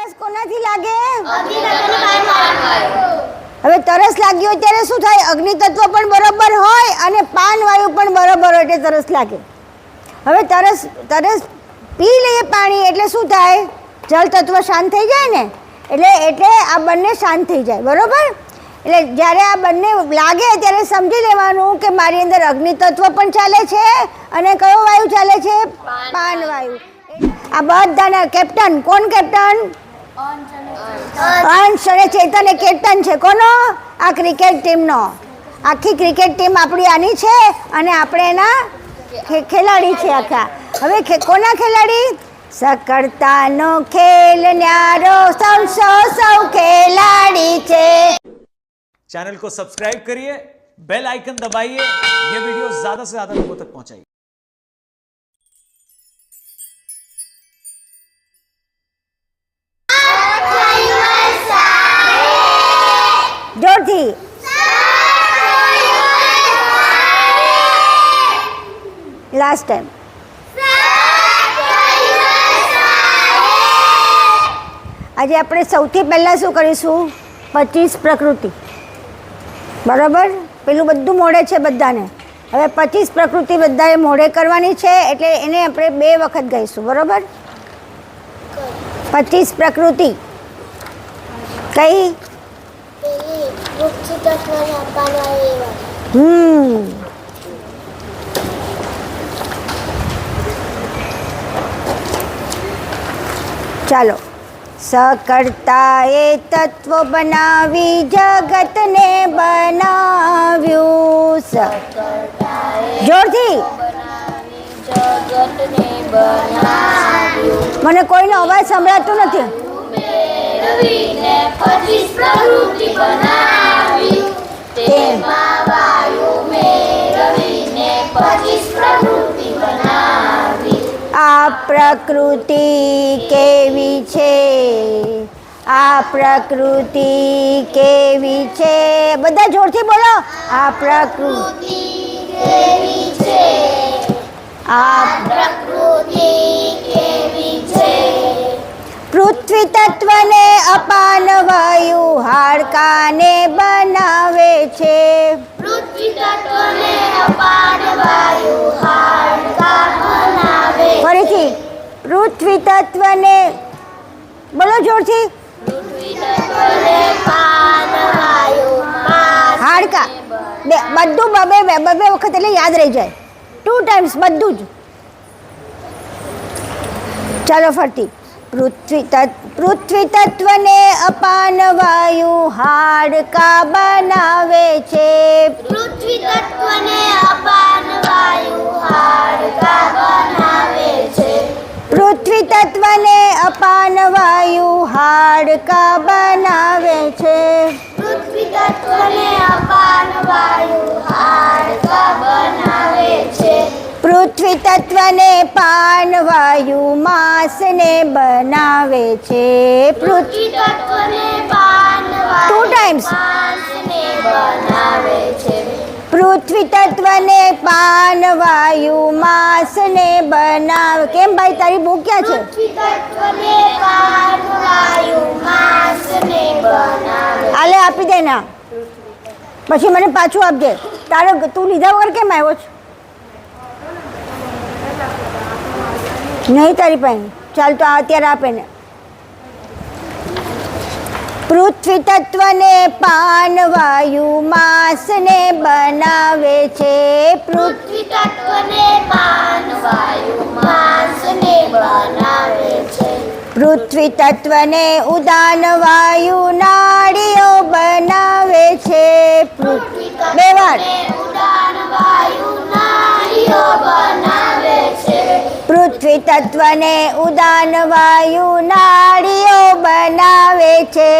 તરસ કોનાથી લાગે? હવે તરસ લાગી હોય ત્યારે શું થાય? અગ્નિ તત્વ પણ બરોબર હોય અને પાન વાયુ પણ બરોબર હોય એટલે તરસ લાગે. હવે તરસ પી લઈએ પાણી એટલે શું થાય? જળ તત્વ શાંત થઈ જાય ને, એટલે આ બંને શાંત થઈ જાય. બરોબર? એટલે જ્યારે આ બંને લાગે ત્યારે સમજી લેવાનું કે મારી અંદર અગ્નિ તત્વ પણ ચાલે છે અને કયો વાયુ ચાલે છે? પાન વાયુ. આ બધાના કેપ્ટન કોણ? કેપ્ટન અંશ અને ચેતન એ કેપ્ટન છે. કોનો? આ ક્રિકેટ ટીમનો. આખી ક્રિકેટ ટીમ આપણી આની છે અને આપણે એના ખેલાડી છે આખા. હવે કોના ખેલાડી? સકળતાનો ખેલ ન્યારો સૌ ખેલાડી છે. चैनल को सब्सक्राइब करिए, बेल आइकन दबाइए, ये वीडियो ज्यादा से ज्यादा लोगों तक पहुंचाइए. જોરથી લાસ્ટ ટાઈમ. આજે આપણે સૌથી પહેલાં શું કરીશું? 25 પ્રકૃતિ. બરાબર? પેલું બધું મોઢે છે બધાને. હવે 25 પ્રકૃતિ બધાએ મોઢે કરવાની છે એટલે એને આપણે 2 વખત ગાઈશું. બરાબર? 25 પ્રકૃતિ કઈ? ચાલો. સકળતા એ તત્વ બનાવી જગતને બનાવ્યું. જોરથી. મને કોઈનો અવાજ સંભળાતો નથી. આ પ્રકૃતિ કેવી છે? આ પ્રકૃતિ કેવી છે? બધા જોરથી બોલો. આ પ્રકૃતિ કેવી છે? આ પ્રકૃતિ કેવી છે? પૃથ્વી તત્વને અપાન વાયુ હાડકાને બનાવે છે. પૃથ્વી તત્વને અપાન વાયુ હાડકા બનાવે. ફરીથી. પૃથ્વી તત્વને બોલો જોરથી. પૃથ્વી તત્વને અપાન વાયુ હાડકા બધું બબે વખત એટલે યાદ રહી જાય. 2 ટાઈમ્સ બધું જ. ચાલો ફરતી. પૃથ્વી તત્વને અપાન વાયુ હાડકા બનાવે છે. પૃથ્વી તત્વને અપાન વાયુ હાડકા બનાવે છે. પૃથ્વી તત્વને અપાન વાયુ હાડકા બનાવે છે. પૃથ્વી તત્વને અપાન વાયુ હાડકા બનાવે છે. પૃથ્વી તત્વને પાન વાયુ માંસને બનાવે છે. પૃથ્વી તત્વને પાન વાયુ 2 ટાઈમ્સ માંસને બનાવે છે. પૃથ્વી તત્વને પાન વાયુ માંસને બનાવે. કેમ ભાઈ તારી બુક ક્યાં છે? પૃથ્વી તત્વને પાન વાયુ માંસને બનાવે. આલે આપી દે ના, પછી મને પાછું આપજે. તારો તું લીધા વગર કેમ આવ્યો છે? નહીં તારી પાસે. ચાલ તો અત્યારે આપે ને. પૃથ્વી તત્વને પાન વાયુ માંસને બનાવે છે. પૃથ્વી તત્વને પાન વાયુ માંસને બનાવે છે. પૃથ્વી તત્વને ઉદાન વાયુ નાડીઓ બનાવે છે. બે વાર. ઉદાન વાયુ નાડીઓ બનાવે છે. પૃથ્વી તત્વને ઉદાન વાયુ નાડીઓ બનાવે છે.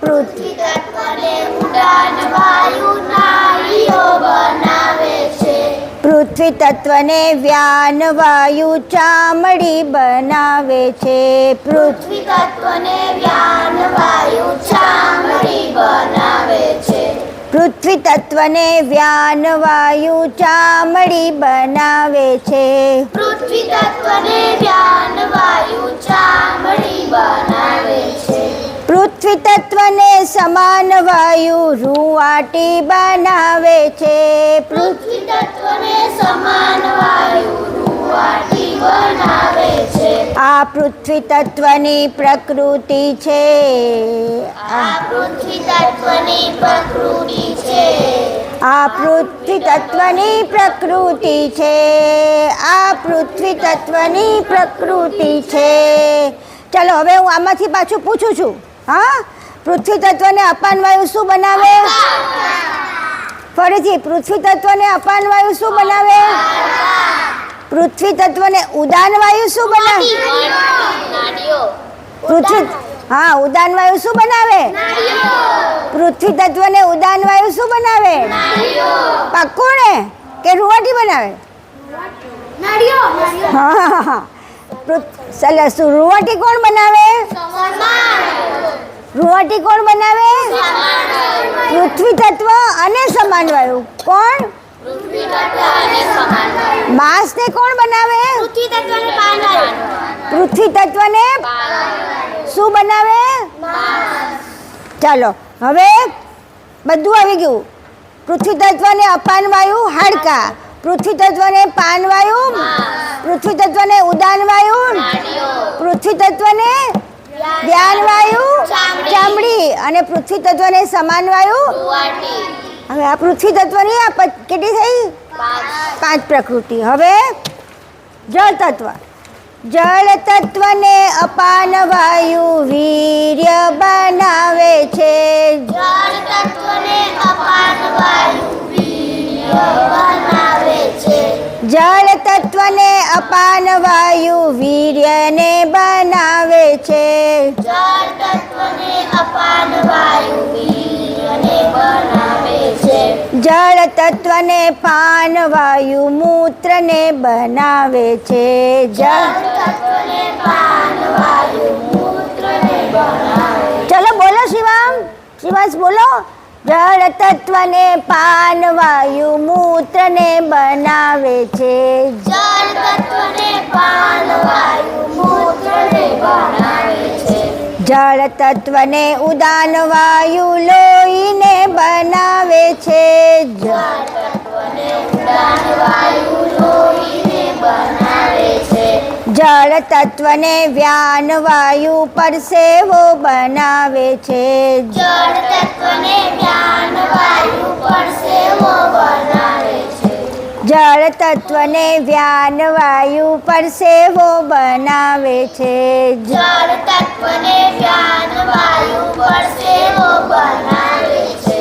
પૃથ્વી તત્વને ઉદાન વાયુ નાડીઓ બનાવે છે. પૃથ્વી તત્વને વ્યાન વાયુ ચામડી બનાવે છે. પૃથ્વી તત્વને વ્યાન વાયુ ચામડી બનાવે છે. પૃથ્વી તત્વને વ્યાન વાયુ ચામડી બનાવે છે. પૃથ્વી તત્વને વ્યાન વાયુ ચામડી બનાવે છે. પૃથ્વી તત્વને સમાન વાયુ રૂવાટી બનાવે છે. પૃથ્વી તત્વને સમાન વાયુ રૂવાટી બનાવે છે. આ પૃથ્વી તત્વની પ્રકૃતિ છે. આ પૃથ્વી તત્વની પ્રકૃતિ છે. આ પૃથ્વી તત્વની પ્રકૃતિ છે. આ પૃથ્વી તત્વની પ્રકૃતિ છે. ચલો હવે હું આમાંથી પાછું પૂછું છું. હા, પૃથ્વી તત્વને અપાન વાયુ શું બનાવે? ફરીથી, પૃથ્વી તત્વને અપાન વાયુ શું બનાવે? પૃથ્વી તત્વને ઉદાન વાયુ શું બનાવે? પૃથ્વી હા, ઉદાન વાયુ શું બનાવે? પૃથ્વી તત્વને ઉદાન વાયુ શું બનાવે? પાક્કું ને કે રૂવાટી બનાવે? હા, રૂવાટી કોણ બનાવે? રૂવાટી કોણ બનાવે? પૃથ્વી તત્વ અને સમાન વાયુ. કોણ? માસને કોણ બનાવે? પૃથ્વી તત્વને પાન પૃથ્વી તત્વને શું બનાવે? ચાલો હવે બધું આવી ગયું. પૃથ્વી તત્વને અપાન વાયુ હાડકા, પૃથ્વી તત્વને પાન વાયુ, પૃથ્વી તત્વને ઉદાન વાયુ, પૃથ્વી તત્વને વ્યાન વાયુ ચામડી અને પૃથ્વી તત્વને સમાન વાયુ. હવે આ પૃથ્વી તત્વની આ કેટલી થઈ? 5 પ્રકૃતિ. હવે જળ તત્વ. જળ તત્વને અપાન વાયુ વીર્ય બનાવે છે. જળ તત્વને અપાન વાયુ વીર્ય બનાવે છે. જળ તત્વને અપાન વાયુ વીર્યને બનાવે છે. જળ તત્વને અપાન વાયુ વીર્યને બનાવે છે. જળ તત્વને પાન વાયુ મૂત્રને બનાવે છે. જળ તત્વને પાન વાયુ મૂત્રને બનાવે છે. ચલો બોલો શિવામ, શિવાંશ બોલો. જળ તત્વને પાન વાયુ મૂત્રને બનાવે છે. જળ તત્વને પાન વાયુ મૂત્રને બનાવે છે. જળ તત્વને ઉદાન વાયુ લોહીને બનાવે છે. જળ તત્વને ઉદાન વાયુ લોહીને બનાવે છે. જળ તત્વને વ્યાન વાયુ પરસેવો બનાવે છે. જળ તત્વને જ્ઞાન વાયુ પરસેવો બનાવે છે. જળ તત્વને વ્યાન વાયુ પરસેવો બનાવે છે. જળ તત્વને જ્ઞાન વાયુ પરસેવો બનાવે છે.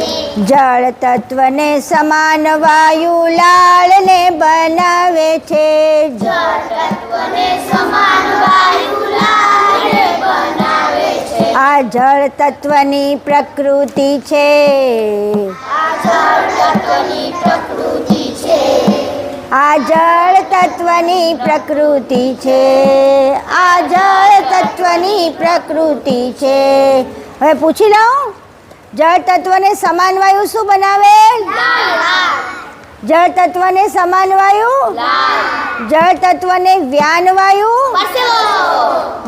જળ તત્વને સમાન વાયુ લાળને બનાવે છે. જળ તત્વને સમાન વાયુ લાળને બનાવે છે. આ જળ તત્વની પ્રકૃતિ છે. આ જળ તત્વની પ્રકૃતિ છે. આ જળ તત્વની પ્રકૃતિ છે. આ જળ તત્વની પ્રકૃતિ છે. હવે પૂછી લઉં, જળ તત્વને સમાન વાયુ શું બનાવે? જળ તત્વને સમાન વાયુ, જળ તત્વને વ્યાન વાયુ,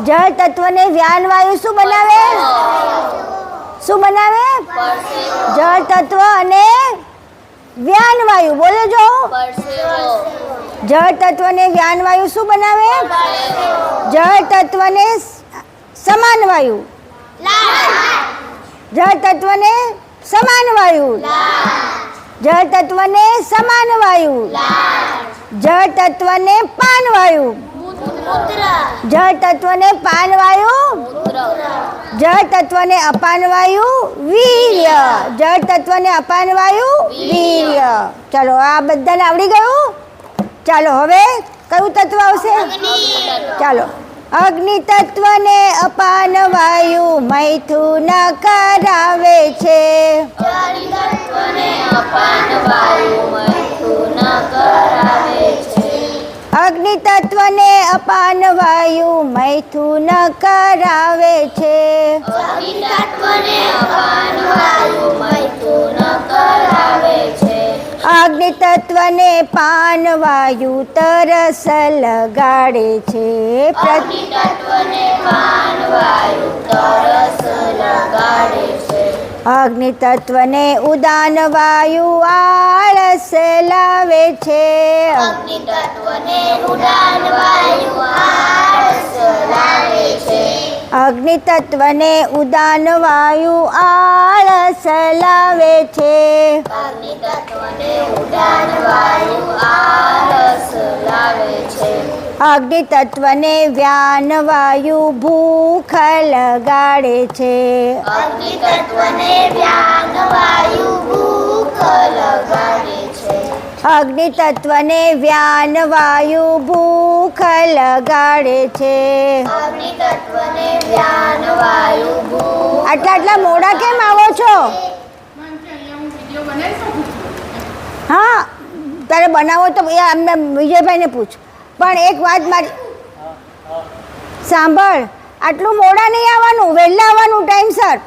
જળ તત્વને વ્યાન વાયુ શું બનાવે? શું બનાવે? જળ તત્વ અને વ્યાન વાયુ. બોલો જો. જળ તત્વને વ્યાન વાયુ શું બનાવે? જળ તત્વને સમાન વાયુ, જળ તત્વને સમાન વાયુ, જળ તત્વને સમાન વાયુ, જળ તત્વને પાન વાયુ, જળ તત્વને પાન વાયુ, જળ તત્વને અપાન વાયુ વીર્ય, જળ તત્વને અપાન વાયુ વીર્ય. ચાલો આ બધાને આવડી ગયું. ચાલો હવે કયું તત્વ આવશે? ચાલો, અગ્નિ તત્વને અપાન વાયુ મૈથુન કરાવે છે. તત્વને અપાન વાયુ મૈથુન કરાવે છે. અગ્નિ તત્વને અપાન વાયુ મૈથુન કરાવે છે. તત્વને અપાન વાયુ મૈથુન કરાવે અગ્નિ તત્વને પાનવાયુ તરસ લગાડે છે અગ્નિ તત્વને પાનવાયુ તરસ લગાડે છે. અગ્નિ તત્વને ઉદાન વાયુ આળસ લાવે છે અગ્નિ તત્વને ઉડાન વાયુ આળસ લાવે છે. અગ્નિ તત્વને ઉદાન વાયુ આળસ લાવે છે અગ્નિ તત્વને ઉડાન વાયુ આળસ લાવે છે. અગ્નિ તત્વને વ્યાન વાયુ ભૂખ લગાડે છે અગ્નિ તત્વને વ્યાન વાયુ ભૂખ લગાડે છે. અગ્નિ તત્વને વ્યાન વાયુ ભૂખ લગાડે છે અગ્નિ તત્વને વ્યાન વાયુ ભૂખ. આટલા મોડા કેમ આવો છો હા તારે બનાવો તો એ અમને વિજયભાઈને પૂછ પણ એક વાત મારી સાંભળ આટલું મોડા નહીં આવવાનું વહેલા આવવાનું ટાઈમસર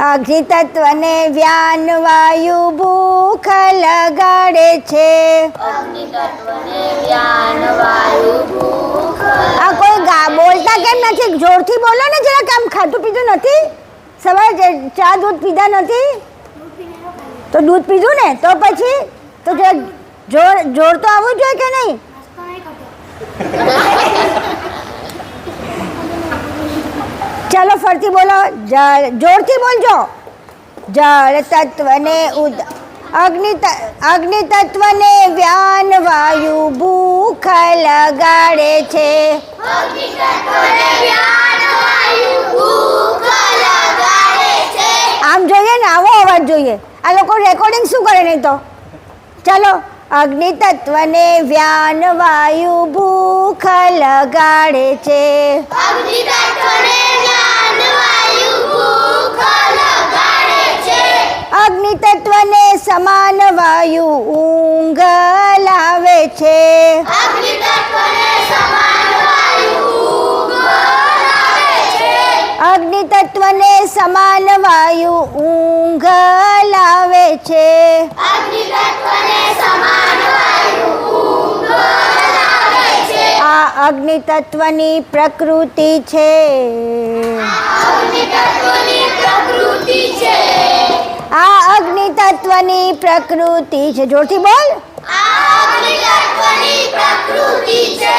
અગ્નિ તત્વને વ્યાન વાયુ ભૂખ લગાડે છે અગ્નિ તત્વને વ્યાન વાયુ ભૂખ. આ કોઈ બોલતા કેમ નથી જોરથી બોલો ને જરાક આમ ખાધું પીધું નથી સવારે ચા દૂધ પીધા નથી તો દૂધ પીધું ને તો પછી તો જોર તો આવવું જોઈએ કે નહીં ચાલો ફરતી બોલો જળ જોરથી બોલજો જળ તત્વને અગ્નિ તત્વને વ્યાન વાયુ ભૂખ લગાડે છે અગ્નિ તત્વને વ્યાન વાયુ ભૂખ લગાડે છે. આમ જોઈએ ને આવો અવાજ જોઈએ આ લોકો રેકોર્ડિંગ શું કરે નહીં તો ચાલો અગ્નિ તત્વને વ્યાન વાયુ ભૂખ લગાડે છે અગ્નિ તત્વને વ્યાન વાયુ ભૂખ લગાડે છે. અગ્નિ તત્વને સમાન વાયુ ઊંઘ લાવે છે અગ્નિ તત્વને સમાન વાયુ ઊંઘ લાવે છે. અગ્નિ તત્વને સમાન વાયુ ઊંઘ લાવે છે અગ્નિ તત્વને સમાન વાયુ ઊંઘ લાવે છે. આ અગ્નિ તત્વની પ્રકૃતિ છે અગ્નિ તત્વની પ્રકૃતિ છે. આ અગ્નિ તત્વની પ્રકૃતિ છે જોરથી બોલ આ અગ્નિ તત્વની પ્રકૃતિ છે.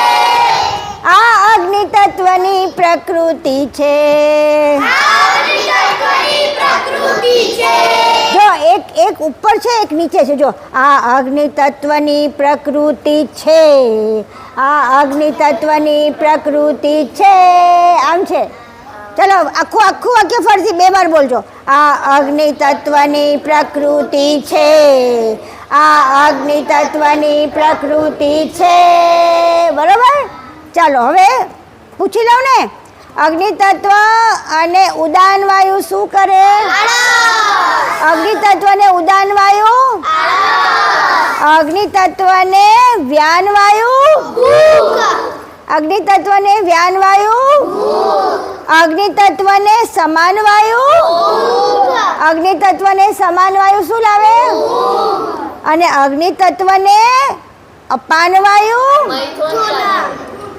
આ અગ્નિ તત્વની પ્રકૃતિ છે આ અગ્નિ તત્વની પ્રકૃતિ છે. જો એક ઉપર છે એક નીચે છે જો આ અગ્નિ તત્વની પ્રકૃતિ છે આ અગ્નિ તત્વની પ્રકૃતિ છે આમ છે ચલો આખું વાક્ય ફરીથી 2 વાર બોલજો આ અગ્નિ તત્વની પ્રકૃતિ છે આ અગ્નિ તત્વની પ્રકૃતિ છે બરોબર ચાલો હવે પૂછી લઉં ને અગ્નિ તત્વ અને ઉદાન વાયુ શું કરે અગ્નિ તત્વને ઉદાન વાયુ અગ્નિ તત્વને વ્યાન વાયુ અગ્નિ તત્વને વ્યાન વાયુ અગ્નિ તત્વને સમાન વાયુ અગ્નિ તત્વને સમાન વાયુ શું લાવે અને અગ્નિ તત્વને અપાન વાયુ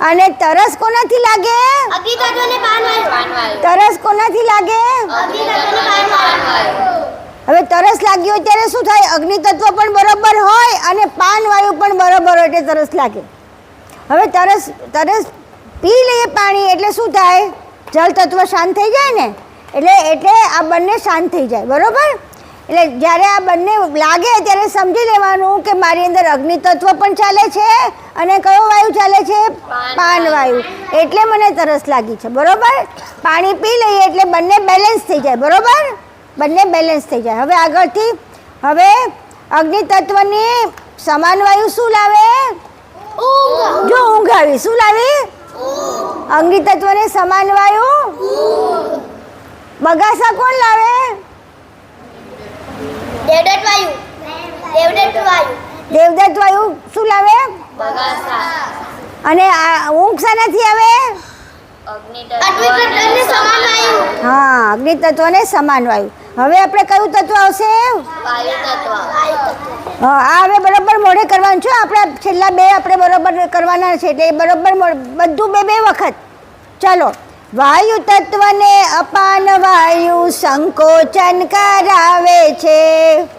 અને તરસ કોનાથી લાગે અગ્નિ તત્વને પાનવાયુ. તરસ કોનાથી લાગે અગ્નિ તત્વને પાનવાયુ. હવે તરસ લાગી હોય ત્યારે શું થાય અગ્નિ તત્વ પણ બરોબર હોય અને પાન વાયુ પણ બરોબર હોય એટલે તરસ લાગે હવે તરસ પી લઈએ પાણી એટલે શું થાય જળ તત્વ શાંત થઈ જાય ને એટલે આ બંને શાંત થઈ જાય બરોબર એટલે જ્યારે આ બંને લાગે ત્યારે સમજી લેવાનું કે મારી અંદર અગ્નિ તત્વ પણ ચાલે છે અને કયો વાયુ ચાલે છે પાન વાયુ એટલે મને તરસ લાગી છે બરોબર પાણી પી લઈએ એટલે બંને બેલેન્સ થઈ જાય બરોબર બંને બેલેન્સ થઈ જાય હવે આગળથી હવે અગ્નિ તત્વની સમાન વાયુ શું લાવે જો ઊંઘ આવી શું લાવી અગ્નિ તત્વને સમાન વાયુ બગાસા કોણ લાવે દેવદત્ત વાયુ. દેવદત્ત વાયુ. દેવદત્ત વાયુ શું લાવે બગાસા. અને આ ઊંઘ શાનાથી આવે અગ્નિ સમાન વાયુ. હા, અગ્નિ તત્વ ને સમાન વાયુ. હવે આપણે કયું તત્વ આવશે? વાયુ તત્વ. હા, આ હવે બરોબર મોઢે કરવાનું છે. આપણે છેલ્લા બે આપણે બરોબર કરવાના છે એટલે બરોબર બધું બે બે વખત. ચાલો. વાયુ તત્વને અપાન વાયુ સંકોચન કરાવે છે.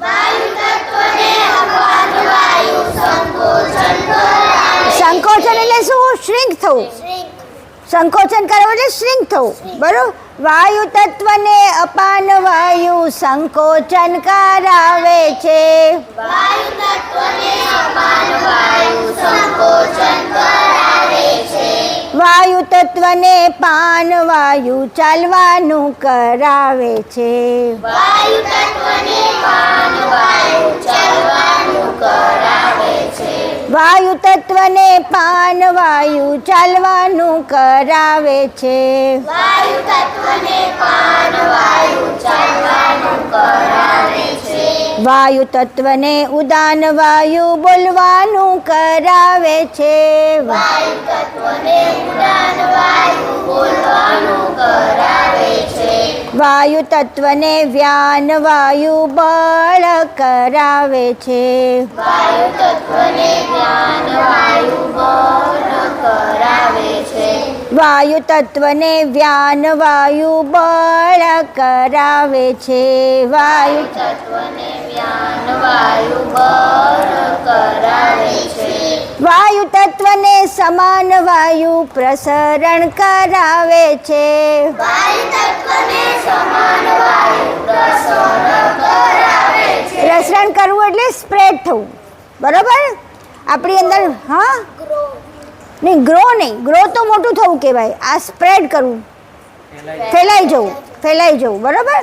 વાયુ તત્વને અપાન વાયુ સંકોચન કરાવે. સંકોચન એટલે શું? શ્રિંક થવું. સંકોચન કરવું એટલે શ્રિંક થવું. બરોબર. વાયુ તત્વને અપાન વાયુ સંકોચન કરાવે છે. વાયુ તત્વને અપાન વાયુ સંકોચન કરાવે છે. વાયુ તત્વને પાન વાયુ ચાલવાનું કરાવે છે. વાયુ તત્વને પાન વાયુ ચાલવાનું કરાવે છે. વાયુ તત્વને પાન વાયુ ચાલવાનું કરાવે છે. વાયુ તત્વને પાન વાયુ ચાલવાનું કરાવે છે. વાયુ તત્વને ઉદાન વાયુ બોલવાનું કરાવે છે. વાયુ તત્વને ઉડાન વાયુ બોલવાનું કરાવે છે. વાયુ તત્વને વ્યાન વાયુ બળ કરાવે છે. વાયુ તત્વને જ્ઞાન વાયુ બળ કરાવે છે. વાયુ તત્વને વ્યાન વાયુ બળ કરાવે છે. વાયુ તત્વને જ્ઞાન વાયુ બળ કરાવે છે. વાયુ તત્વને સમાન વાયુ પ્રસરણ કરાવે છે. વાયુ તત્વને સમાન વાયુ પ્રસરણ કરાવે છે. પ્રસરણ કરવું એટલે સ્પ્રેડ થવું. બરોબર. આપણી અંદર હા નહીં, ગ્રો નહીં. ગ્રો તો મોટું થવું કહેવાય. આ સ્પ્રેડ કરવું, ફેલાઈ જવું, ફેલાઈ જવું. બરોબર.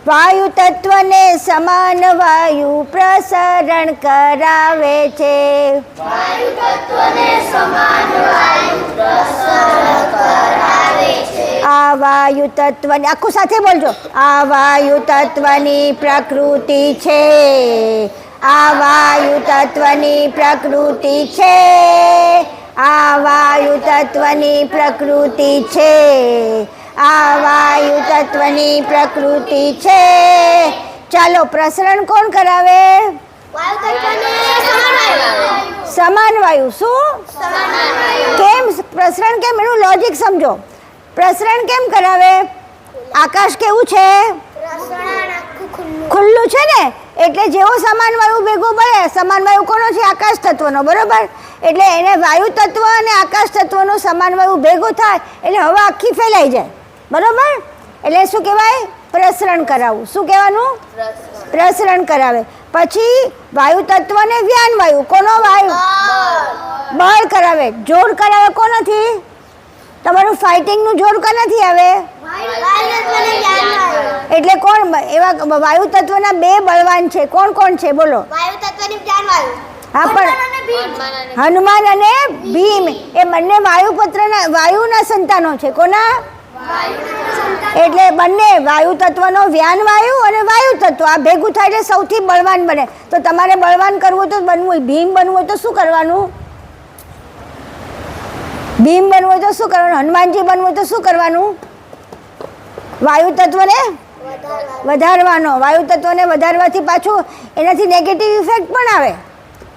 વાયુ તત્વને સમાન વાયુ પ્રસરણ કરાવે છે. વાયુ તત્વને સમાન વાયુ પ્રસરણ કરાવે છે. આ વાયુ તત્વની આખું સાથે બોલજો. આ વાયુ તત્વની પ્રકૃતિ છે. આ વાયુ તત્વની પ્રકૃતિ છે. આ વાયુ તત્વની પ્રકૃતિ છે. આ વાયુ તત્વની પ્રકૃતિ છે. ચાલો, પ્રસરણ કોણ કરાવે? વાયુ તત્વને સમાન વાયુ. સમાન વાયુ. શું? સમાન વાયુ. કેમ પ્રસરણ? કેમ? એનું લોજિક સમજો. પ્રસરણ કેમ કરાવે? આકાશ કેવું છે? પ્રસરણ આખું ખુલ્લું. ખુલ્લું છે ને, એટલે જેવો સમાન વાયુ ભેગો પડે. સમાન વાયુ કોનો છે? આકાશ તત્વનો. બરોબર. એટલે એને વાયુ તત્વ અને આકાશ તત્વનો સમાન વાયુ ભેગો થાય એટલે હવા આખી ફેલાઈ જાય. બરોબર. એટલે શું કહેવાય? પ્રસરણ કરાવવું. શું કહેવાનું? પ્રસરણ કરાવે. પછી વાયુ તત્વને વ્યાન વાયુ. કોનો વાયુ? બળ કરાવે. જોર કરાવે કોનાથી? તમારું ફાઇટિંગનું જોર કોનાથી આવે? વાયુ તત્વને જ્ઞાન વાયુ. એટલે કોણ એવા વાયુ તત્વના બે બળવાન છે? કોણ કોણ છે? બોલો. વાયુ તત્વને જ્ઞાન વાયુ. હા, પણ હનુમાન અને ભીમ એ બંને વાયુના સંતાનો છે. કોના? એટલે બંને વાયુ તત્વનો વ્યાન વાયુ અને વાયુ તત્વ આ ભેગું થાય એટલે સૌથી બળવાન બને. તો તમારે બળવાન કરવું તો બનવું, ભીમ બનવું હોય તો શું કરવાનું? ભીમ બનવું હોય તો શું કરવાનું? હનુમાનજી બનવું હોય તો શું કરવાનું? વાયુ તત્વને વધારવાનો. વાયુ તત્વને વધારવાથી પાછું એનાથી નેગેટિવ ઇફેક્ટ પણ આવે.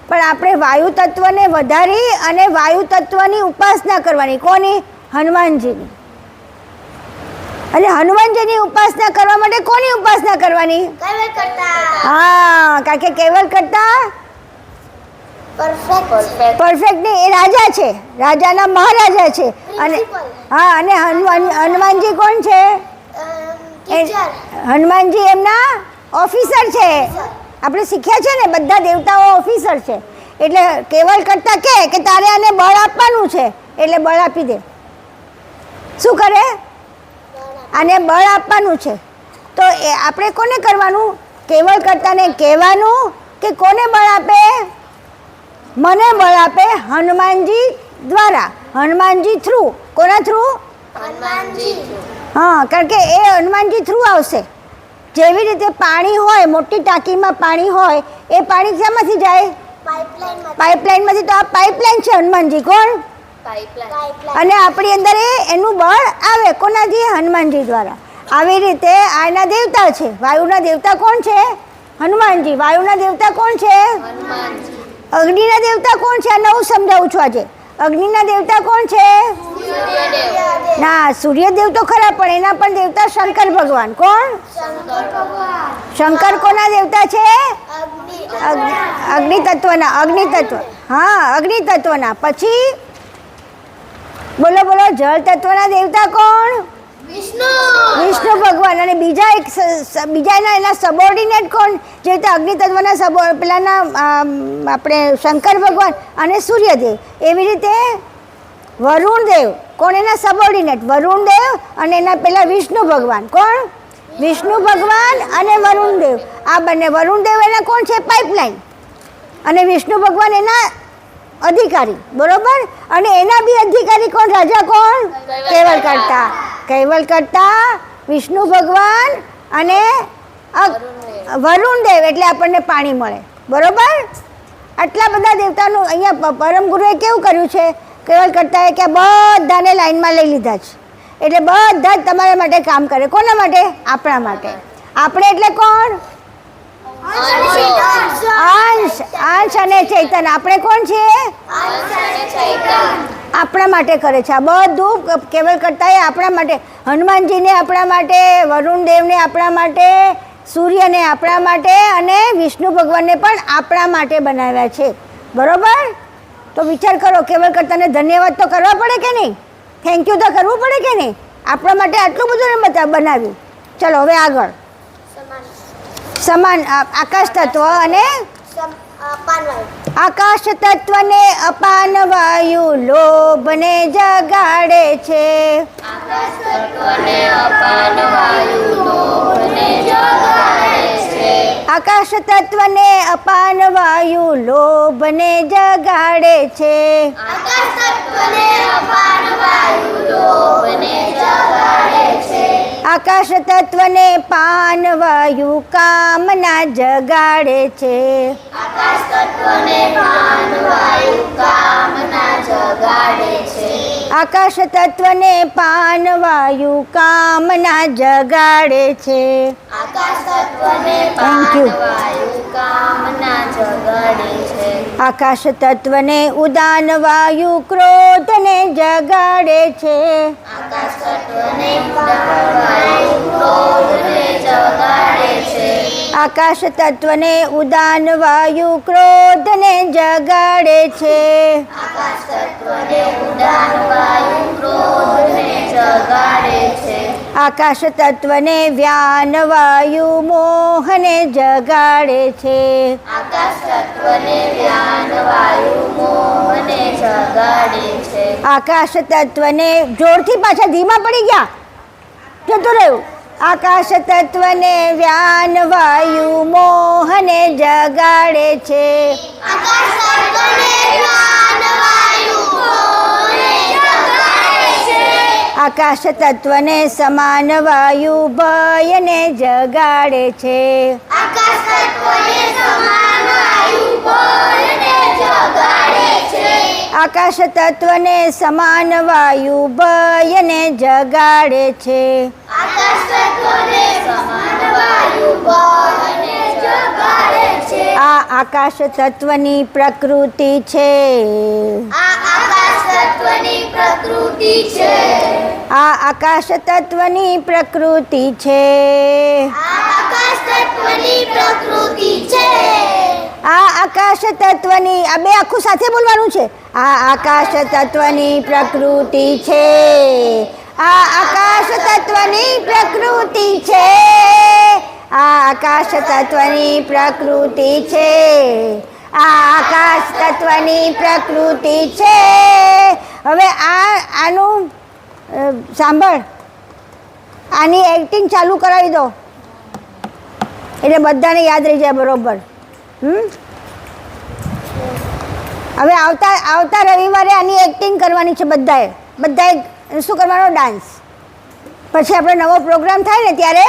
પણ આપણે વાયુ તત્વને વધારી અને વાયુ તત્વની ઉપાસના કરવાની. કોની? હનુમાનજીની. અને હનુમાનજીની ઉપાસના કરવા માટે કોની ઉપાસના કરવાની? કૈવલ્ય કરતા. હા, કારણ કે કેવલ કરતા પરફેક્ટ નહીં. એ રાજા છે, રાજાના મહારાજા છે. અને હા, અને હનુમાનજી કોણ છે? હનુમાનજી એમના ઓફિસર છે. આપણે શીખ્યા છે ને બધા દેવતાઓ ઓફિસર છે. એટલે કેવલ કરતા કે તારે આને બળ આપવાનું છે એટલે બળ આપી દે. શું કરે? આને બળ આપવાનું છે. તો એ આપણે કોને કરવાનું? કેવલ કરતાને કહેવાનું કે કોને બળ આપે? મને બળ આપે હનુમાનજી દ્વારા, હનુમાનજી થ્રુ. કોના થ્રુ? હનુમાનજી. હા, કારણ કે એ હનુમાનજી થ્રુ આવશે. જેવી રીતે પાણી હોય, મોટી ટાંકીમાં પાણી હોય, એ પાણી શેમાંથી જાય? પાઇપલાઇનમાંથી. તો આ પાઇપલાઇન છે હનુમાનજી. કોણ? પાઇપલાઇન અને આપણી અંદર એનું બળ આવે કોનાથી? હનુમાનજી દ્વારા. આવી રીતે આના દેવતા છે. વાયુના દેવતા કોણ છે? હનુમાનજી. વાયુના દેવતા કોણ છે? હનુમાનજી અગ્નિના દેવતા કોણ છે? આ નવું સમજાવું છું આજે. અગ્નિના દેવતા કોણ છે? સૂર્યદેવ ના, સૂર્યદેવ તો ખરા, પણ એના પણ દેવતા શંકર ભગવાન. કોણ? શંકર ભગવાન શંકર કોના દેવતા છે? અગ્નિ અગ્નિ તત્વના. અગ્નિ તત્વ, હા, અગ્નિ તત્વના. પછી બોલો બોલો, જળ તત્વના દેવતા કોણ? વિષ્ણુ વિષ્ણુ ભગવાન. અને બીજા એના સબોર્ડિનેટ કોણ? જે રીતે અગ્નિ તત્વના પેલાના આપણે શંકર ભગવાન અને સૂર્યદેવ. એવી રીતે વરુણદેવ કોણ? એના સબોર્ડિનેટ વરુણદેવ અને એના પેલા વિષ્ણુ ભગવાન. કોણ? વિષ્ણુ ભગવાન અને વરુણદેવ. આ બંને. વરુણદેવ એના કોણ છે? પાઇપલાઇન. અને વિષ્ણુ ભગવાન એના અધિકારી. બરોબર. અને એના બી અધિકારી કોણ? રાજા કોણ? કેવલ કરતા. કૈવલ કરતા, વિષ્ણુ ભગવાન અને વરુણદેવ. એટલે આપણને પાણી મળે. બરોબર. આટલા બધા દેવતાનું અહીંયા પરમ ગુરુએ કેવું કર્યું છે? કૈવલ કરતાએ કે બધાને લાઈનમાં લઈ લીધા છે. એટલે બધા જ તમારા માટે કામ કરે. કોના માટે? આપણા માટે. આપણે એટલે કોણ? અંશ અને ચૈતન. આપણે કોણ છીએ? આપણા માટે કરે છે. આ બધું કેવલ કરતા આપણા માટે. હનુમાનજીને આપણા માટે, વરુણદેવને આપણા માટે, સૂર્યને આપણા માટે અને વિષ્ણુ ભગવાનને પણ આપણા માટે બનાવ્યા છે. બરોબર. તો વિચાર કરો, કેવલ કરતાને ધન્યવાદ તો કરવા પડે કે નહીં? થેન્ક યુ તો કરવું પડે કે નહીં? આપણા માટે આટલું બધું બનાવ્યું. ચલો હવે આગળ. સમાન આકાશ તત્વ અને આકાશ તત્વને અપાન વાયુ લોભને જગાડે છે. આકાશ તત્વને અપાન વાયુ લોભને જગાડે છે. આકાશ તત્વને પાન વાયુ કામના જગાડે છે. આકાશ તત્વને પાન વાયુ કામના જગાડે છે. Thank you. આકાશ તત્વને ઉદાન વાયુ ક્રોધને જગાડે છે. આકાશ તત્વને ઉદાન વાયુ ક્રોધને જગાડે છે. આકાશ તત્વને વ્યાન વાયુ મોહને જગાડે છે. આકાશ તત્વને જોરથી પાછા ધીમા પડી ગયા, જતું રહ્યું. આકાશ તત્વને વ્યાન વાયુ મોહને જગાડે છે. આકાશ તત્વને સમાન વાયુ ભયને જગાડે છે. આકાશ તત્વને સમાન વાયુ ભયને જગાડે છે. આ આકાશ તત્વની પ્રકૃતિ છે. આ આકાશ તત્વની પ્રકૃતિ છે. આ આકાશ તત્વની, આ બે આખું સાથે બોલવાનું છે. આ આકાશ તત્વની પ્રકૃતિ છે. આ આકાશ તત્વની પ્રકૃતિ છે. આ આકાશ તત્વની પ્રકૃતિ છે. આ આકાશ તત્વની પ્રકૃતિ છે. હવે આનું સાંભળ, આની એક્ટિંગ ચાલુ કરાવી દો એટલે બધાને યાદ રહી જાય બરોબર. હવે આવતા રવિવારે આની એક્ટિંગ કરવાની છે બધાએ શું કરવાનો? ડાન્સ. પછી આપણે નવો પ્રોગ્રામ થાય ને ત્યારે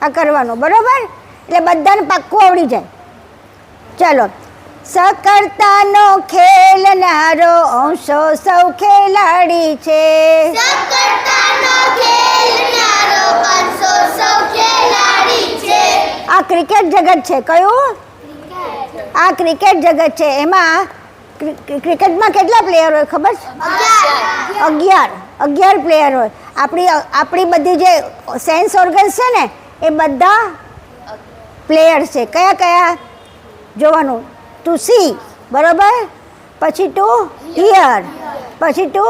આ કરવાનો. બરોબર. એટલે બધાને પાક્કું આવડી જાય. ચલો. सकर्ता नो खेल ખેલનારો અંશો સૌ ખેલાડી છે. સકર્તાનો ખેલનારો અંશો સૌ ખેલાડી છે. આ ક્રિકેટ જગત છે. કયું? આ ક્રિકેટ જગત છે. એમાં ક્રિકેટમાં કેટલા પ્લેયર હોય ખબર છે? 11 પ્લેયર હોય. આપણી બધી જે સેન્સ ઓર્ગન્સ છે ને એ બધા પ્લેયર્સ છે. કયા કયા જોવાનું? ટુ સી, બરોબર, પછી ટુ હિયર, પછી ટુ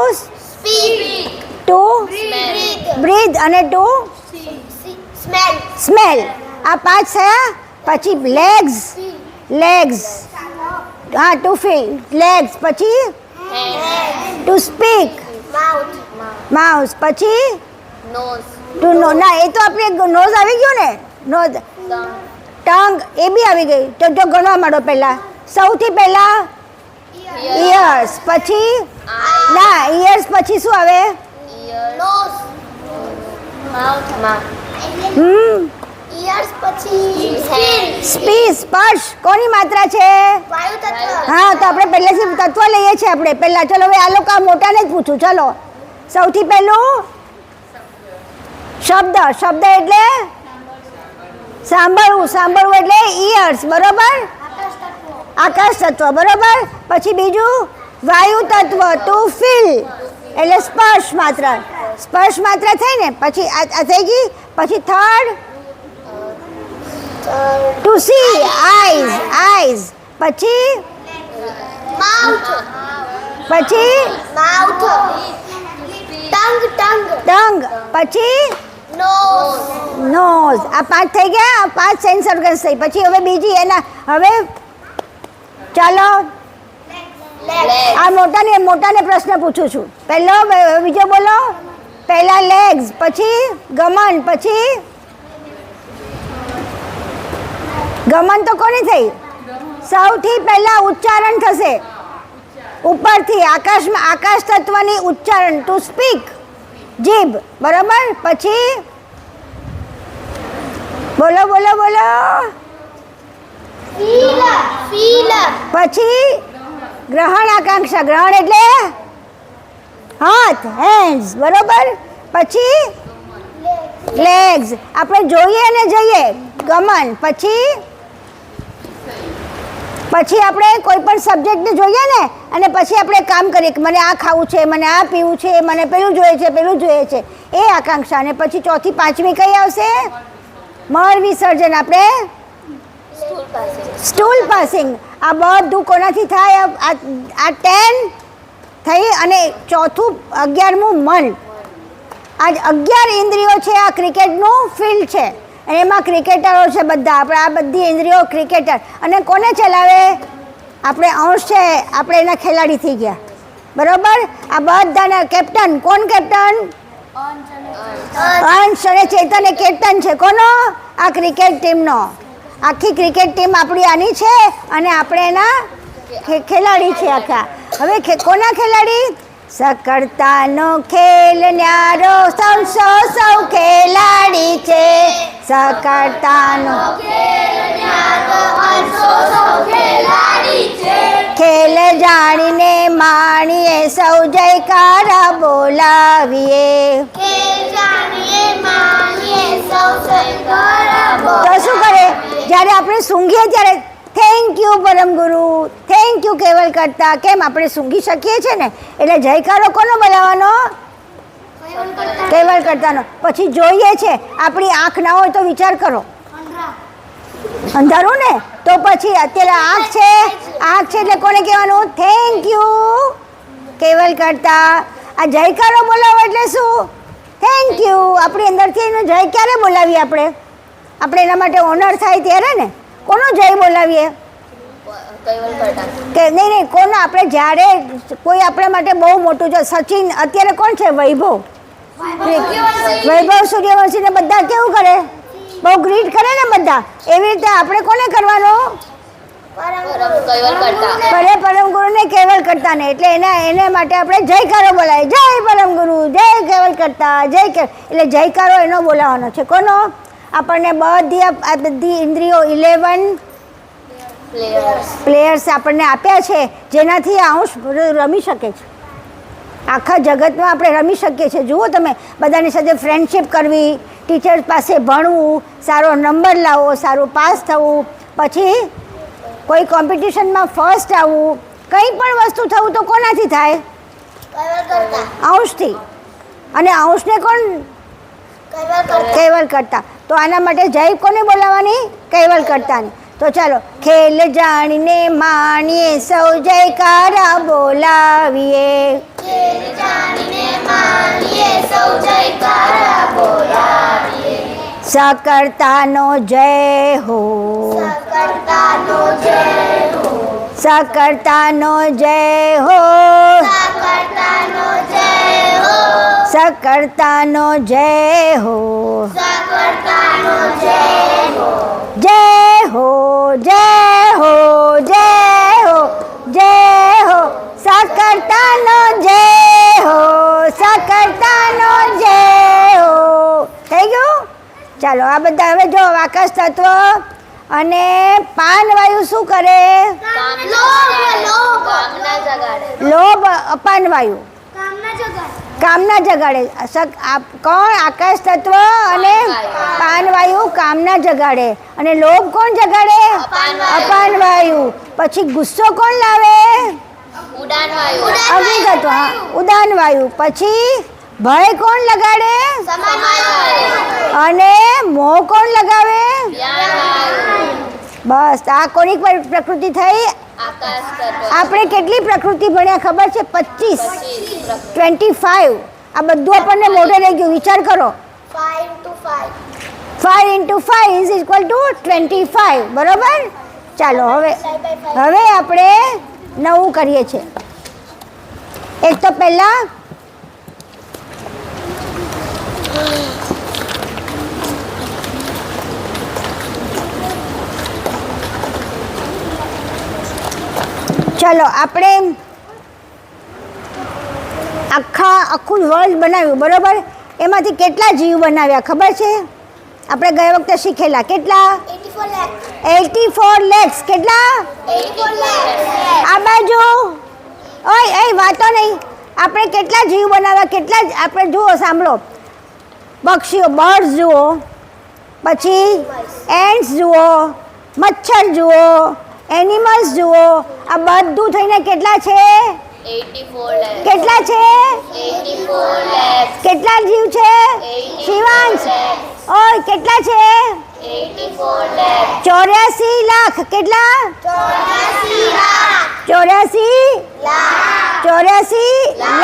બ્રીથ અને ટુ સ્મેલ. આ 5 થયા. પછી લેગ્સ, હા, ટુ ફીલ લેગ્સ, પછી ટુ સ્પીક માઉસ, પછી ટુ નો. ના, એ તો આપણે નોઝ આવી ગયું ને, નોઝ. ટંગ એ બી આવી ગઈ. તો જો ગણવા માંડો. પહેલા સૌથી પહેલા ઇયર્સ, પછી ના, ઇયર્સ પછી શું આવે? સ્પર્શ. કોની માત્રા છે? હા, તો આપણે પહેલેથી તત્વ લઈએ છીએ આપણે પહેલા. ચલો હવે આ લોકો મોટાને જ પૂછું. ચલો, સૌથી પહેલું શબ્દ એટલે સાંભળવું એટલે ઇયર્સ, બરોબર, આકાશ તત્વ, બરોબર. પછી બીજું વાયુ તત્વ, ટુ ફીલ એટલે સ્પર્શ માત્રા થઈ ને. પછી આ થઈ ગઈ. પછી થર્ડ ટુ સી, આઈઝ. પછી ટંગ, પછી નોઝ. આ 5 થઈ ગયા. 5 સેન્સ ઓર્ગન્સ થઈ. પછી હવે બીજી એના હવે ચાલો આ મોટાને પ્રશ્ન પૂછું છું. પહેલો બીજો બોલો. પહેલા લેગ્સ, પછી ગમન, પછી ગમન તો કોની થઈ? સૌથી પહેલા ઉચ્ચારણ થશે ઉપરથી આકાશ તત્વની ઉચ્ચારણ, ટુ સ્પીક, જીભ, બરાબર. પછી બોલો. પછી ગ્રહણ આકાંક્ષા. ગ્રહણ એટલે હાથ, હેન્ડ્સ, બરોબર. પછી લેગ્સ, આપણે જોઈએ ને જઈએ, ગમન. પછી આપણે કોઈ પણ સબ્જેક્ટને જોઈએ ને અને પછી આપણે કામ કરીએ કે મને આ ખાવું છે, મને આ પીવું છે, મને પેલું જોઈએ છે, એ આકાંક્ષા. અને પછી ચોથી પાંચમી કઈ આવશે? મળ વિસર્જન. આપણે સ્ટૂલ પાસિંગ. આ બધું કોનાથી થાય? આ 10 થઈ. અને ચોથું 11મું મન. આ 11 ઇન્દ્રિયો છે. આ ક્રિકેટનું ફિલ્ડ છે. એમાં ક્રિકેટરો છે બધા. આપણે આ બધી ઇન્દ્રિયો ક્રિકેટર. અને કોને ચલાવે? આપણે અંશ છે, આપણે એના ખેલાડી થઈ ગયા, બરોબર. આ બધાના કેપ્ટન. કોણ કેપ્ટન? અંશ અને ચેતન એ કેપ્ટન છે. કોનો? આ ક્રિકેટ ટીમનો. આખી ક્રિકેટ ટીમ આપણી આની છે અને આપણે એના ખેલાડી છે આખા. હવે કોના ખેલાડી? સકર્તાનો ખેલ ન્યારો સૌ ખેલાડી છે. સકર્તાનો ખેલ જાણીને માણીએ સૌ જયકારા બોલાવીએ. તો શું કરે? જ્યારે આપણે સૂંઘીએ ત્યારે થેન્ક યુ પરમ ગુરુ, થેન્ક યુ કેવલ કરતા. કેમ? આપણે સૂંઘી શકીએ છીએ ને, એટલે જયકારો કોનો બોલાવવાનો? કેવલ કરતાનો. પછી જોઈએ છે, આપણી આંખ ના હોય તો વિચાર કરો, અંધારું ને, તો પછી અત્યારે આંખ છે એટલે કોને કહેવાનું? થેન્ક યુ કેવલ કરતા. આ જયકારો બોલાવો એટલે શું? Thank you. આપણી અંદરથી એનો જય ક્યારે બોલાવીએ? આપણે એના માટે ઓનર થાય ત્યારે ને. કોનો જય બોલાવીએ? કે નહીં, કોનો? આપણે જ્યારે કોઈ આપણા માટે બહુ મોટું છે, સચિન, અત્યારે કોણ છે? વૈભવ સૂર્યવંશીને બધા કેવું કરે? બહુ ગ્રીટ કરે ને બધા. એવી રીતે આપણે કોને કરવાનો? પરમ ગુરુને કેવલ કરતા ને. એટલે એને માટે આપણે જયકારો બોલાય. જય પરમ ગુરુ, જય કેવલ કરતા, એટલે જયકારો એનો બોલાવવાનો છે. કોનો? આપણને બધી ઇન્દ્રિયો 11 પ્લેયર્સ આપણને આપ્યા છે જેનાથી આ અંશ રમી શકે છે. આખા જગતમાં આપણે રમી શકીએ છીએ. જુઓ તમે, બધાની સાથે ફ્રેન્ડશિપ કરવી, ટીચર્સ પાસે ભણવું, સારો નંબર લાવવો, સારું પાસ થવું, પછી કોઈ કોમ્પિટિશનમાં ફર્સ્ટ આવવું, કંઈ પણ વસ્તુ થવું તો કોનાથી થાય? અંશથી. અને અંશને કોણ? કૈવલ કરતા. તો આના માટે જય કોને બોલાવવાની? કૈવલ કરતાની. તો ચાલો, ખેલ જાણીને માણીએ સૌ જયકારા બોલાવીએ. સકર્તાનો જય હો, સકર્તાનો જય હો, સકર્તાનો જય હો, જય હો, જય હો, જય હો, જય હો, સકર્તાનો જય હો, સકર્તાનો જય હો. થઈ ગયું? ચાલો, આ બધા હવે જો આકાશ તત્વ અને પાનવાયુ શું કરે? લોભ અપાનવાયુ કામના જગાડે. કોણ? આકાશ તત્વ અને પાનવાયુ કામના જગાડે. અને લોભ કોણ જગાડે? અપાનવાયુ. પછી ગુસ્સો કોણ લાવે? અગ્નિ તત્વ. હા, ઉદાન વાયુ. પછી ભય કોણ લગાડે? અને મોહ કોણ લગાવે? બસ, આ કોની પ્રકૃતિ થઈ? આપણે કેટલી પ્રકૃતિ ભણ્યા ખબર છે? 25, 25. આ બધું આપણને મોઢે રહી ગયું. વિચાર કરો, 5 into 5 is equal to 25. બરોબર? ચાલો, હવે આપણે નવું કરીએ છીએ. એક તો પહેલા ચલો, આપણે આખું વર્લ્ડ બનાવ્યું. બરોબર? એમાંથી કેટલા જીવ બનાવ્યા ખબર છે? આપણે ગયા વખતે શીખેલા. કેટલા? 84 lakhs. કેટલા? આ બાજુ. ઓય વાતો નહીં. આપણે કેટલા જીવ બનાવ્યા? કેટલા? આપણે જુઓ, સાંભળો. પક્ષીઓ, બર્ડ્સ જુઓ, પછી એન્ટ્સ જુઓ, મચ્છર જુઓ, એનિમલ્સ જુઓ. આ બધું થઈને કેટલા છે? 84 lakhs. કેટલા છે? 84 lakhs. કેટલા જીવ છે? શિવાંશ. ઓય કેટલા છે? 84 lakhs. 84 લાખ. કેટલા? 84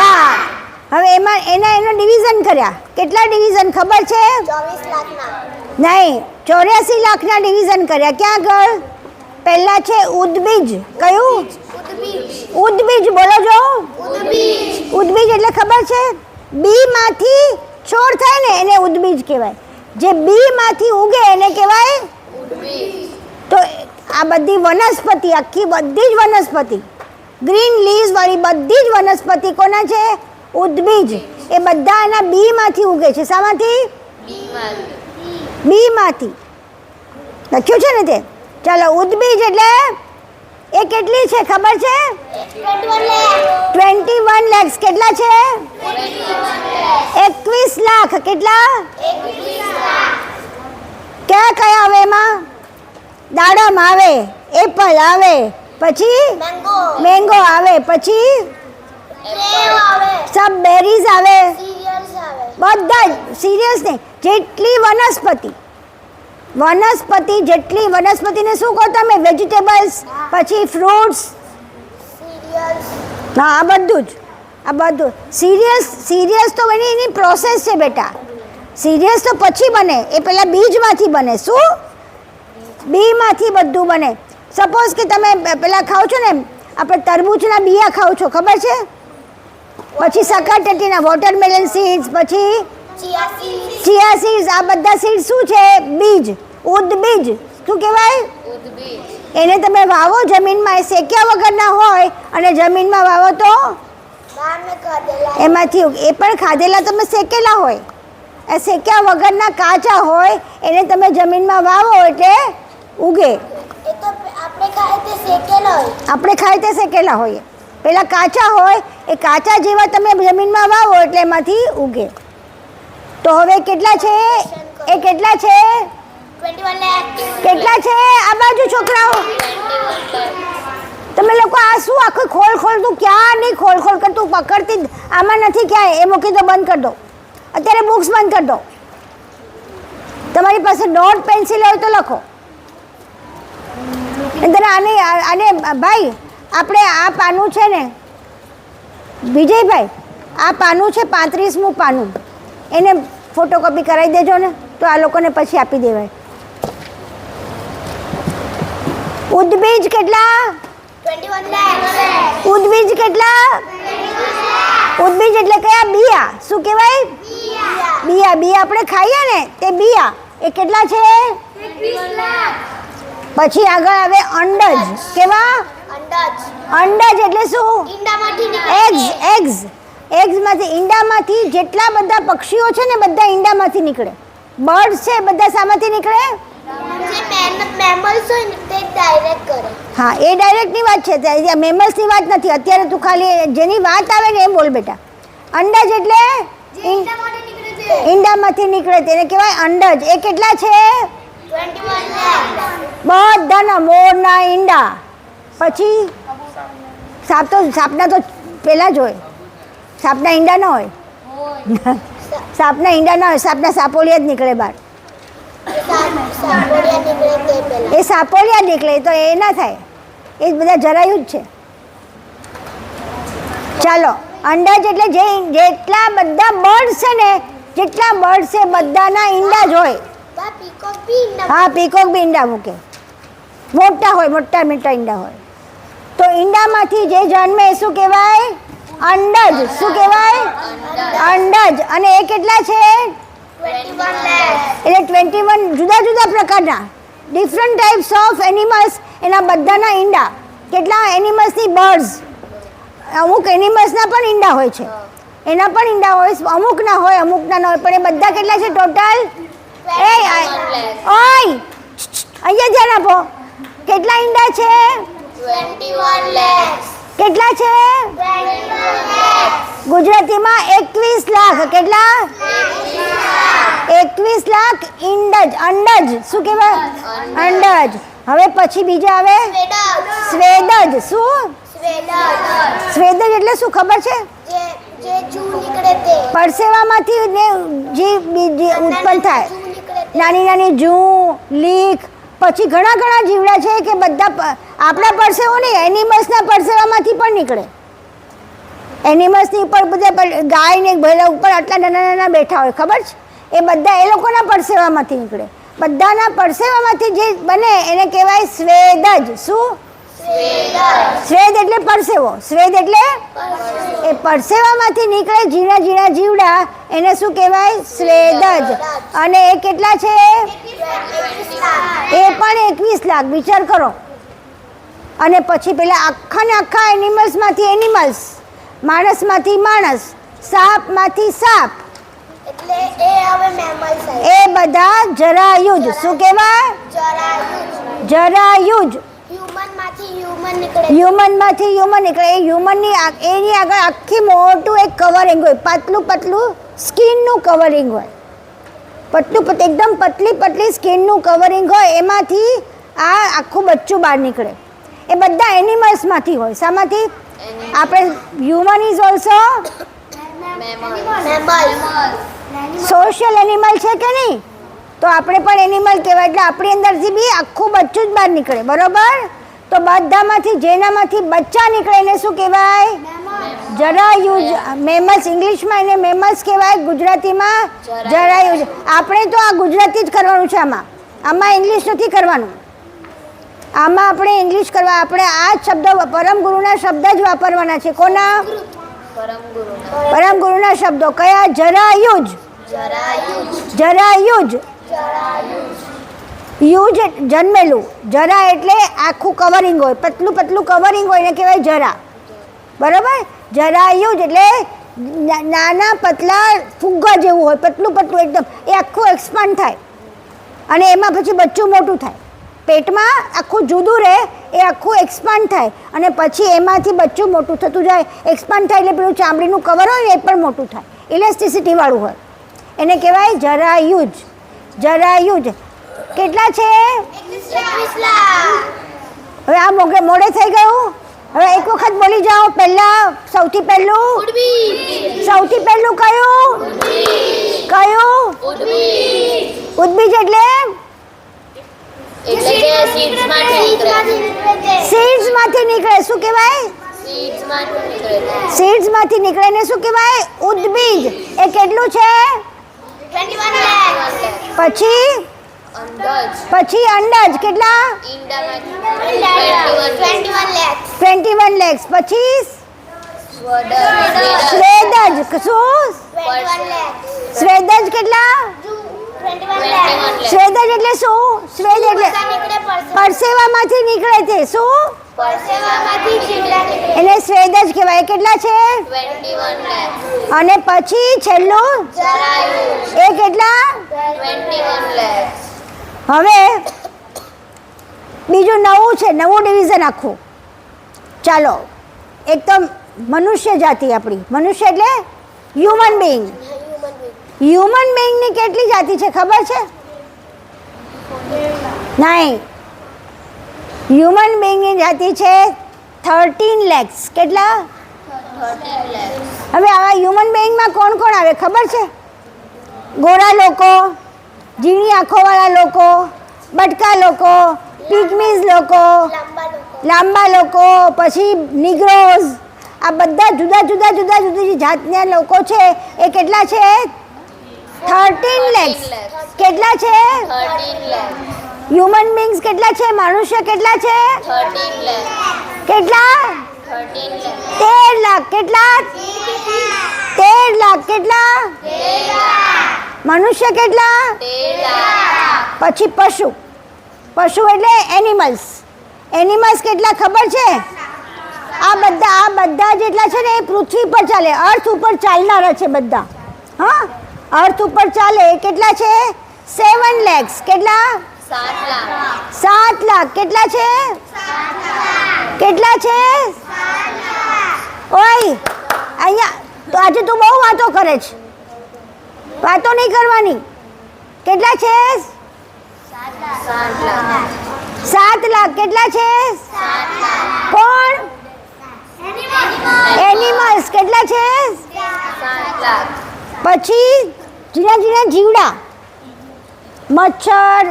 લાખ. હવે એનો ડિવિઝન કર્યા. કેટલા ડિવિઝન ખબર છે? 24 લાખના. નહીં, 84 લાખના ડિવિઝન કર્યા. ક્યાં આગળ? પહેલા છે ઉદ્બીજ. કયું? ઉદ્બીજ. બોલો જો. ઉદ્બીજ એટલે ખબર છે? બી માંથી છોડ થાય ને એને ઉદ્બીજ કહેવાય. જે બી માંથી ઉગે એને કહેવાય ઉદ્બીજ. તો આ બધી વનસ્પતિ, આખી બધી જ વનસ્પતિ, ગ્રીન લીવ્સ વાળી બધી જ વનસ્પતિ કોના છે? ઉદ્બીજ. એ બધા એના બી માંથી ઉગે છે. શામાંથી? બી માંથી. લખ્યું છે ને તે? ચાલો, ઉદ્બીજ એટલે એ કેટલી છે ખબર છે? 21 lakhs. કેટલા છે? 21 લાખ. કેટલા? કયા કયા આવે એમાં? દાડમ આવે, એપલ આવે, પછી મેંગો આવે, પછી સબ બેરીઝ આવે, બધા જ સિરિયસ ને જેટલી વનસ્પતિ જેટલી વનસ્પતિને શું કહો તમે? વેજીટેબલ્સ, પછી ફ્રૂટ્સ. હા, આ બધું જ. આ બધું સિરિયસ તો એની પ્રોસેસ છે બેટા. સિરિયસ તો પછી બને. એ પહેલાં બીજમાંથી બને. શું? બીમાંથી બધું બને. સપોઝ કે તમે પેલા ખાઓ છો ને, આપણે તરબૂચના બિયા ખાઓ છો, ખબર છે? પછી સકાટેટીના વોટરમેલન સીડ્સ, પછી ચિયા સીડ્સ. આ બધા સીડ્સ શું છે? બીજ. ઉદ્બીજ. શું કહેવાય? એને તમે વાવો જમીનમાં. એ શેક્યા વગરના હોય અને જમીનમાં વાવો તો એમાંથી એ પણ ખાધેલા તમે શેકેલા હોય. એ શેક્યા વગરના કાચા હોય એને તમે જમીનમાં વાવો એટલે ઉગે. એ તો આપણે ખાય તે શેકેલો હોય. આપણે ખાય તે શેકેલા હોઈએ. પેલા કાચા હોય એ કાચા જેવા તમે જમીનમાં વાવો એટલે એમાંથી ઉગે. તો હવે કેટલા છે? એ કેટલા છે? 21 lakh. કેટલા છે? આ બાજુ છોકરાઓ 21 lakh. તમે લોકો આ શું આખું ખોલ તું ક્યાં નહીં ખોલ કરતું પકડતી જ. આમાં નથી ક્યાંય. એ મૂકી દો, બંધ કરી દો. અત્યારે બુક્સ બંધ કરી દો. તમારી પાસે નોટ પેન્સિલ હોય તો લખો. અંદર આને ભાઈ આપણે આ પાનું છે ને વિજયભાઈ, આ પાનું છે 35મું પાનું, એને ફોટોકોપી કરાવી દેજો ને તો આ લોકોને પછી આપી દેવાય. ઉદ્બીજ કેટલા? 21 lakh. ઉદ્બીજ કેટલા? ઉદ્બીજ એટલે કયા? બિયા. શું કહેવાય? બિયા. બિયા આપણે ખાઈએ ને તે બિયા. એ કેટલા છે? 21 lakh. પછી આગળ આવે અંડજ. કેવા? અંડજ. અંડજ એટલે શું? ઈંડામાંથી નીકળે. એગ્સ. એગ્સમાંથી, ઈંડામાંથી જેટલા બધા પક્ષીઓ છે ને બધા ઈંડામાંથી નીકળે. બર્ડ્સ છે બધા શામાંથી નીકળે? જે મેમલ્સ હોય ને તે ડાયરેક્ટ કરે. હા, એ ડાયરેક્ટની વાત છે. મેમલ્સની વાત નથી. અત્યારે તું ખાલી જેની વાત આવે ને એ બોલ બેટા. અંડજ એટલે ઈંડામાંથી નીકળે છે. ઈંડામાંથી નીકળે તેને કહેવાય અંડજ. એ કેટલા છે? 21 lakh. બધાના મોરના ઈંડા. પછી સાપના તો પેલા જ હોય. સાપના ઈંડા ન હોય. સાપના ઈંડા ન હોય. સાપના સાપોલિયા જ નીકળે બહાર. સાપોડિયા નીકળે તે પહેલા. એ સાપોલિયા નીકળે તો એ ના થાય. એ બધા જરાયું જ છે. ચાલો, અંડજ એટલે જેટલા બધા બર્ડ્સ છે ને, જેટલા બર્ડ્સ છે બધાના ઈંડા જ હોય. બા પીકોક બી ઈંડા. હા, પીકોક બી ઈંડા મૂકે. મોટા હોય, મોટા ઈંડા હોય. તો ઈંડામાંથી જે જન્મે એ શું કહેવાય? અંડજ. શું કહેવાય? અંડજ. અને એ કેટલા છે? 21 lakh. એટલે 21 જુદા જુદા પ્રકારના ડિફરન્ટ ટાઈપ્સ ઓફ એનિમલ્સ. એના બધાના ઈંડા. કેટલા એનિમલ્સની? બર્ડ્સ. અમુક એનિમલ્સના પણ ઈંડા હોય છે. એના પણ ઈંડા હોય, અમુકના હોય, અમુકના ન હોય. પણ એ બધા કેટલા છે ટોટલ? એ ઓય, અહીંયા ધ્યાન આપો. કેટલા ઈંડા છે? 21 lakhs. કેટલા છે? 21 lakhs. ગુજરાતીમાં 21 લાખ. કેટલા? 21 લાખ ઈંડજ. અંડજ. શું કહેવાય? અંડજ. હવે પછી બીજા આવે સ્વેદજ. શું? સ્વેદજ એટલે શું ખબર છે? જે જૂ નીકળે તે. પરસેવામાંથી ને જે ઉત્પન્ન થાય. નાની નાની જૂ, લીક. પછી ઘણા જીવડા છે કે બધા આપણા પરસેવો નહીં, એનિમલ્સના પરસેવામાંથી પણ નીકળે. એનિમલ્સની ઉપર બધા ગાય ને ભેલા ઉપર આટલા નાના બેઠા હોય, ખબર છે? એ બધા એ લોકોના પરસેવામાંથી નીકળે. બધાના પરસેવામાંથી જે બને એને કહેવાય સ્વેદજ. શું? સ્વેદ એટલે પરસેવો. સ્વેદ એટલે એ પરસેવામાંથી નીકળે ઝીણા ઝીણા જીવડા, એને શું કહેવાય? સ્વેદજ. અને એ કેટલા છે? એ પણ 21 લાખ. વિચાર કરો. અને પછી પેલા આખા ને આખા એનિમલ્સમાંથી એનિમલ્સ, માણસમાંથી માણસ, સાપમાંથી સાપ, એટલે એ હવે મેમલ્સ એ બધા જરાયુજ. શું કહેવાય? જરાયુજ. હ્યુમનમાંથી હ્યુમન નીકળે. એ હ્યુમનની એની આગળ આખી મોટું એક કવરિંગ હોય, પાતળું સ્કિનનું કવરિંગ હોય. એકદમ પતલી સ્કિનનું કવરિંગ હોય. એમાંથી આ આખું બચ્ચું બહાર નીકળે. એ બધા એનિમલ્સમાંથી હોય. શામાંથી? આપણે human is also social animal છે કે નહીં? તો આપણે પણ એનિમલ કહેવાય. એટલે આપણી અંદરથી બી આખું બચ્ચું જ બહાર નીકળે. બરોબર? તો બધામાંથી જેનામાંથી બચ્ચા નીકળે એને શું કહેવાય? જરાયુજ. મેમલ્સ. ઇંગ્લિશમાં એને મેમલ્સ કહેવાય, ગુજરાતીમાં જરાયુજ. આપણે તો આ ગુજરાતી જ કરવાનું છે. આમાં ઇંગ્લિશ નથી કરવાનું. આમાં આપણે ઇંગ્લિશ કરવા, આપણે આ જ શબ્દો, પરમ ગુરુના શબ્દ જ વાપરવાના છે. કોના? પરમ ગુરુના શબ્દો. કયા? જરાયુજ. જરાયુજ. યુજ જન્મેલું. જરા એટલે આખું કવરિંગ હોય, પતલું કવરિંગ હોય, એને કહેવાય જરા. બરાબર? જરાયુજ એટલે નાના પતલા ફુગ્ગા જેવું હોય, પતલું એકદમ. એ આખું એક્સપાન્ડ થાય અને એમાં પછી બચ્ચું મોટું થાય. પેટમાં આખું જુદું રહે, એ આખું એક્સપાન્ડ થાય અને પછી એમાંથી બચ્ચું મોટું થતું જાય. એક્સપાન્ડ થાય એટલે પેલું ચામડીનું કવર હોય ને એ પણ મોટું થાય, ઇલેસ્ટિસિટીવાળું હોય. એને કહેવાય જરાયુજ. જરાયુજ કેટલા છે? 21 લાખ. હવે આ મોડે થઈ ગયું. હવે એક વખત બોલી જાઓ. પહેલા સૌથી પહેલું ઉડબીજ. સૌથી પહેલું કયું? કયું? ઉડબીજ. ઉદ્બીજ એટલે એટલે કે seeds માંથી નીકળે. સીડ્સ માંથી નીકળે. શું કહેવાય? Seeds માંથી નીકળે. સીડ્સ માંથી નીકળે ને શું કહેવાય? ઉદ્બીજ. એ કેટલું છે? 21 લાખ. પછી અંદાજ. પછી અંડજ કેટલા? ઈંડામાંથી 21 લાખ. 21 lakhs. પછી સ્વદર. સ્વેદજ. શું? 21 લાખ. સ્વેદજ કેટલા? 21 લાખ. સ્વેદજ એટલે શું? સ્વેદ એટલે નીકળે પરસેવામાંથી નીકળે તે. શું? પરસેવામાંથી જીવડા નીકળે. એને સ્વેદજ કહેવાય. કેટલા છે? 21 લાખ. અને પછી છેલ્લું જરાયુજ. એ કેટલા? 21 લાખ. હવે બીજું નવું છે, નવું ડિવિઝન આખું. ચાલો, એક તો મનુષ્ય જાતિ આપણી. મનુષ્ય એટલે હ્યુમન બિંગ. હ્યુમન બિંગની કેટલી જાતિ છે ખબર છે? નહીં. હ્યુમન બિંગની જાતિ છે 13 lakhs. કેટલા? 13 લાખ. હવે આવા હ્યુમન બિંગમાં કોણ કોણ આવે ખબર છે? ગોરા લોકો, ઝીણી આંખોવાળા લોકો, બટકા લોકો, પિગ્મીઝ લોકો, લાંબા લોકો, પછી નિગ્રોઝ. આ બધા જુદા જુદી જાતના લોકો છે. એ કેટલા છે? 13 lakhs. કેટલા છે? 13 લાખ. હ્યુમન બીંગ્સ કેટલા છે? મનુષ્ય કેટલા છે? 13 લાખ. કેટલા? 13 લાખ. 13 લાખ. કેટલા? 13 લાખ. કેટલા? 13 લાખ. મનુષ્ય કેટલા? 13 લાખ. પછી પશુ. પશુ એટલે એનિમલ્સ. એનિમલ્સ કેટલા ખબર છે? આ બધા જેટલા છે ને એ પૃથ્વી પર ચાલે, અર્થ ઉપર ચાલનારા છે બધા. હા, અર્થ ઉપર ચાલે. એ કેટલા છે? 7 lakhs. કેટલા? 7 લાખ. 7 લાખ. કેટલા છે? કેટલા છે? ઓય અહીંયા તો આજે તું બહુ વાતો કરે છે. વાતો નહીં કરવાની. કેટલા છે? 7 લાખ. 7 લાખ. કેટલા છે? 7 લાખ. કોણ? એનિમલ્સ. કેટલા છે? 7 લાખ. પછી ઝીણા જીવડા, મચ્છર,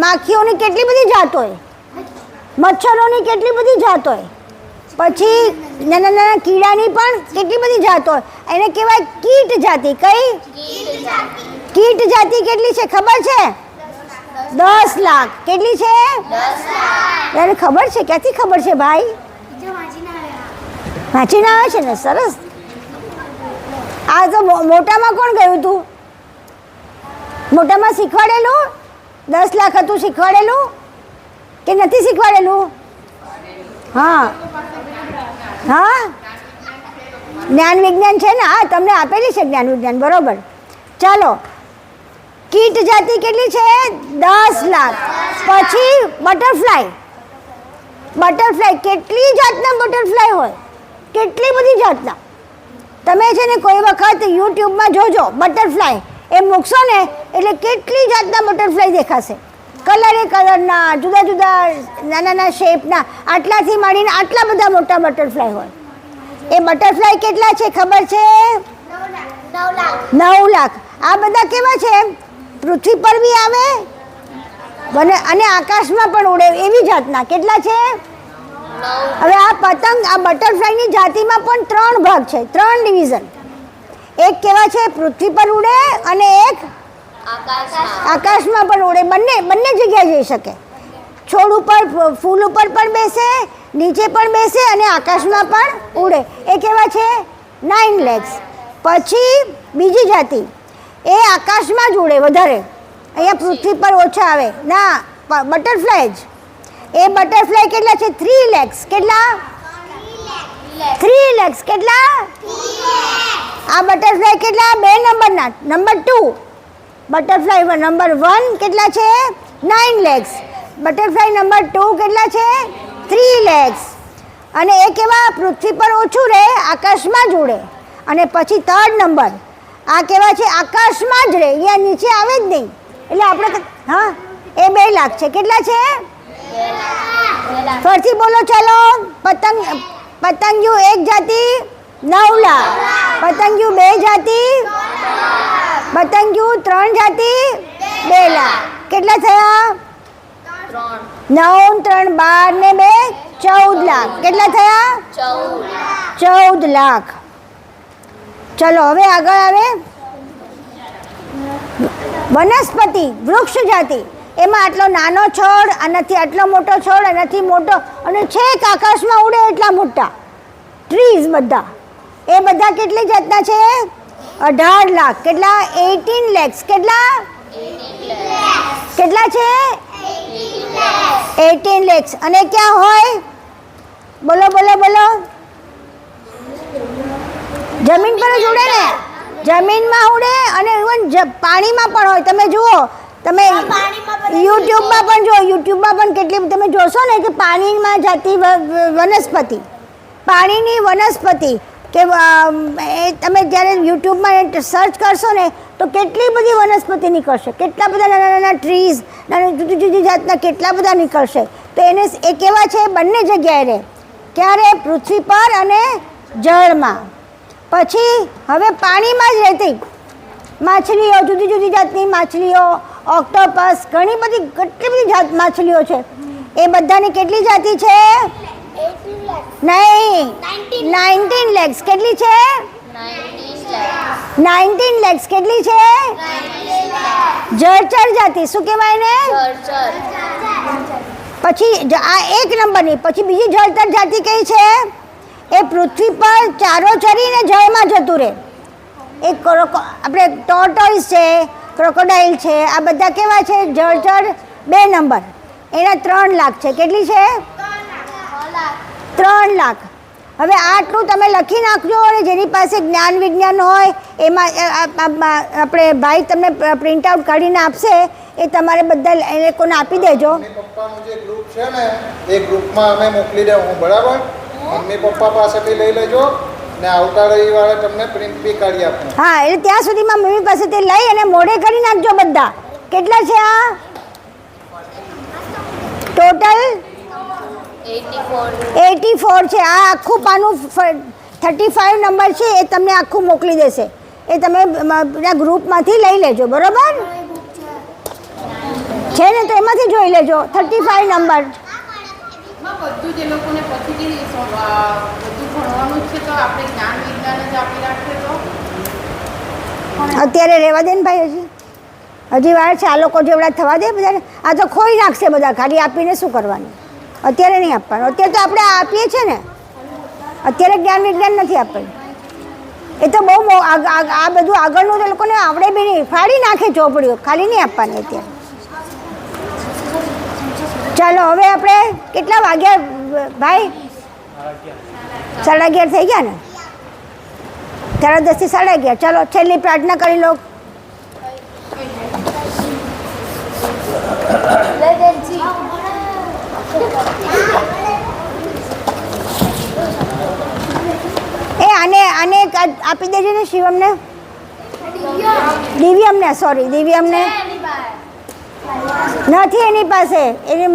માખીઓની કેટલી બધી જાત હોય. મચ્છરોની કેટલી બધી જાત હોય. પછી નાના કીડાની પણ કેટલી બધી જાત હોય. એને કહેવાય કીટ જાતિ. કઈ? કીટ જાતિ. કેટલી છે ખબર છે? 10 લાખ. કેટલી છે? 10 લાખ. એને ખબર છે? ક્યાંથી ખબર છે ભાઈ? વાંચીને આવે છે ને. સરસ. આ તો મોટામાં કોણ ગયું તું? મોટામાં શીખવાડેલું? 10 લાખ હતું શીખવાડેલું કે નથી શીખવાડેલું? હા હા, જ્ઞાન વિજ્ઞાન છે ને. હા, તમને આપેલી છે જ્ઞાન વિજ્ઞાન. બરોબર. ચાલો, કીટ જાતિ કેટલી છે? 10 લાખ. પછી બટરફ્લાય. બટરફ્લાય કેટલી જાતના બટરફ્લાય હોય. કેટલી બધી જાતના. તમે છે ને કોઈ વખત યુટ્યુબમાં જોજો. બટરફ્લાય એ મૂકશો ને એટલે કેટલી જાતના બટરફ્લાય દેખાશે. કલરના, જુદા જુદા નાના શેપના, આટલાથી માંડીને આટલા બધા મોટા બટરફ્લાય હોય. એ બટરફ્લાય કેટલા છે ખબર છે? 9 લાખ. 9 લાખ. આ બધા કેવા છે? પૃથ્વી પર બી આવે અને આકાશમાં પણ ઉડે એવી જાતના. કેટલા છે? 9. હવે આ પતંગ, આ બટરફ્લાયની જાતિમાં પણ 3 ભાગ છે, 3 ડિવિઝન. એક કેવા છે? પૃથ્વી પર ઉડે અને એક આકાશમાં પણ ઉડે. બંને જગ્યાએ જઈ શકે. છોડ ઉપર, ફૂલ ઉપર પણ બેસે, નીચે પણ બેસે અને આકાશમાં પણ ઉડે. એ કેવા છે? 9 lakhs. પછી બીજી જાતિ, એ આકાશમાં જ ઉડે વધારે. અહીંયા પૃથ્વી પર ઓછા આવે. ના, બટરફ્લાય જ. એ બટરફ્લાય કેટલા છે? 3 lakhs. કેટલા? 3 lakhs. કેટલા? આ બટરફ્લાય કેટલા? 2 નંબરના. Number 2 butterfly. નંબર 1 કેટલા છે? 9 lakhs. બટરફ્લાય નંબર 2 કેટલા છે 3 legs. અને એ કેવા પૃથ્વી પર ઓછું રહે, આકાશમાં જ ઉડે. અને પછી 3rd નંબર આ કેવા છે આકાશમાં જ રહે, અહીંયા નીચે આવે જ નહીં. એટલે આપણે હા એ 2 લાખ છે. કેટલા છે ફરીથી બોલો ચાલો. પતંગિયું 1 જાતિ 9 લાખ, પતંગિયું 2 જાતિ, પતંગિયું 3 જાતિ 2 લાખ. કેટલા થયા 9 3 12 ને 2 14 લાખ. કેટલા થયા 14 લાખ. ચલો હવે આગળ આવે વનસ્પતિ વૃક્ષ જાતિ. એમાં આટલો નાનો છોડ, આનાથી આટલો મોટો છોડ, આનાથી મોટો, અને છેક આકાશમાં ઉડે એટલા મોટા ટ્રીઝ બધા. એ બધા કેટલી જાતના છે 18 લાખ. કેટલા 18 lakhs. કેટલા કેટલા છે 18 lakhs. અને ક્યાં હોય બોલો બોલો બોલો જમીન પર જ ઉડે ને, જમીનમાં ઉડે અને ઇવન પાણીમાં પણ હોય. તમે જુઓ, તમે યુટ્યુબમાં પણ જો, યુટ્યુબમાં પણ કેટલી તમે જોશો ને કે પાણીમાં જાતી વનસ્પતિ, પાણીની વનસ્પતિ કે એ તમે જ્યારે યુટ્યુબમાં સર્ચ કરશો ને તો કેટલી બધી વનસ્પતિ નીકળશે, કેટલા બધા નાના નાના ટ્રીઝ, નાના જુદી જુદી જાતના કેટલા બધા નીકળશે. તો એને એ કેવા છે બંને જગ્યાએ રહે. ક્યારે પૃથ્વી પર અને જળમાં. પછી હવે પાણીમાં જ રહેતી માછલીઓ, જુદી જુદી જાતની માછલીઓ, ઓક્ટોપસ, ઘણી બધી કેટલી બધી જાત માછલીઓ છે. એ બધાની કેટલી જાતિ છે 18 lakhs. નહીં 19 lakhs. કેટલી છે 19 lakhs. કેટલી છે જળચર જાતિ. શું કહેવાય ને પછી આ 1 નંબરની. પછી બીજી જળચર જાતિ કઈ છે એ પૃથ્વી પર ચારો ચરીને જળમાં જતું રહે. એક આપણે ટોર્ટોઇસ છે, ક્રોકોડાઇલ છે, આ બધા કેવા છે જળચર 2 નંબર. એના 3 લાખ છે. કેટલી છે 3 લાખ. હવે આટલું તમે લખી નાખજો અને જેની પાસે જ્ઞાન વિજ્ઞાન હોય એમાં આપણે ભાઈ તમને પ્રિન્ટ આઉટ કાઢીને આપશે, એ તમારે બધા એ લોકોને આપી દેજો. પપ્પાનું જે ગ્રુપ છે ને એ ગ્રુપમાં અમે મોકલી દઉં બરાબર. મમ્મી પપ્પા પાસેથી લઈ લેજો ને આવતા રવિવારે તમને પ્રિન્ટ બી કાઢી આપું. હા, એટલે ત્યાં સુધીમાં મમ્મી પાસેથી લઈ અને મોઢે કરી નાખજો બધા. કેટલા છે આ ટોટલ 84 છે. આ આખું પાનું 35 નંબર છે એ તમને આખું મોકલી દેશે. એ તમે ગ્રુપમાંથી લઈ લેજો બરોબર છે ને, તો એમાંથી જોઈ લેજો 35 નંબર. બધું જે લોકોને પછીથી બધું ભણવાનું છે તો આપણે જ્ઞાન વિજ્ઞાન જ આપી રાખીએ તો અત્યારે રહેવા દે ને ભાઈ, હજી વાર છે. આ લોકો જેવડા થવા દે બધા. આ તો ખોઈ નાખશે બધા, ખાલી આપીને શું કરવાનું. અત્યારે નહીં આપવાનું. અત્યારે તો આપણે આપીએ છીએ ને, અત્યારે જ્ઞાન વિજ્ઞાન નથી આપવાનું. એ તો બહુ આ બધું આગળનું તો લોકોને આવડે બી નહીં, ફાડી નાખે ચોપડીઓ, ખાલી નહીં આપવાની અત્યારે. ચાલો હવે આપણે કેટલા વાગ્યા ભાઈ 11:30 થઈ ગયા ને, 10:30 થી 11:30. ચાલો છેલ્લી પ્રાર્થના કરી લો. એ આને આપી દેજો ને શિવમને, દિવ્યમને, સોરી દિવ્યમને નથી એની પાસે, એની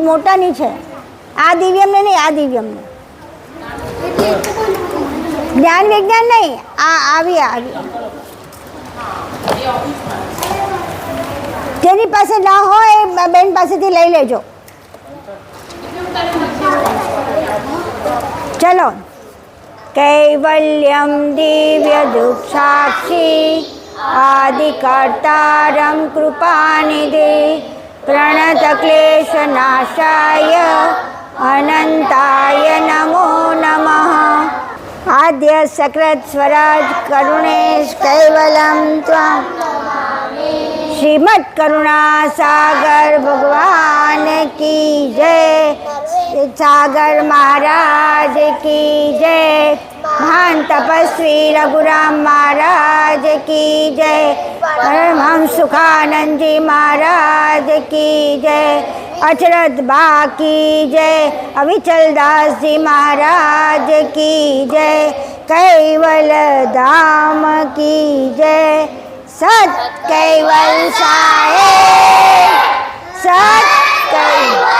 મોટાની છે. આ દિવ્યમને નહીં, આ દિવ્યમને. જ્ઞાન વિજ્ઞાન નહીં, આવી જેની પાસે ના હોય એ બેન પાસેથી લઈ લેજો. ચલો. कैवल्यं दिव्यदुःसाक्षी आदिकर्तारं कृपानिधि प्रणतक्लेशनाशाय अनन्ताय नमो नमः. आद्य सकृत् स्वराज करुणेश कैवलं त्वां श्रीमत् करुणा सागर भगवान की जय. सागर महाराज की जय. महान तपस्वी रघुराम महाराज की जय. परमहंस सुखानंद जी महाराज की जय. अचरत बा की जय अविचल दास जी महाराज की जय कैवल धाम की जय सत कैवल साहेब सत कैवल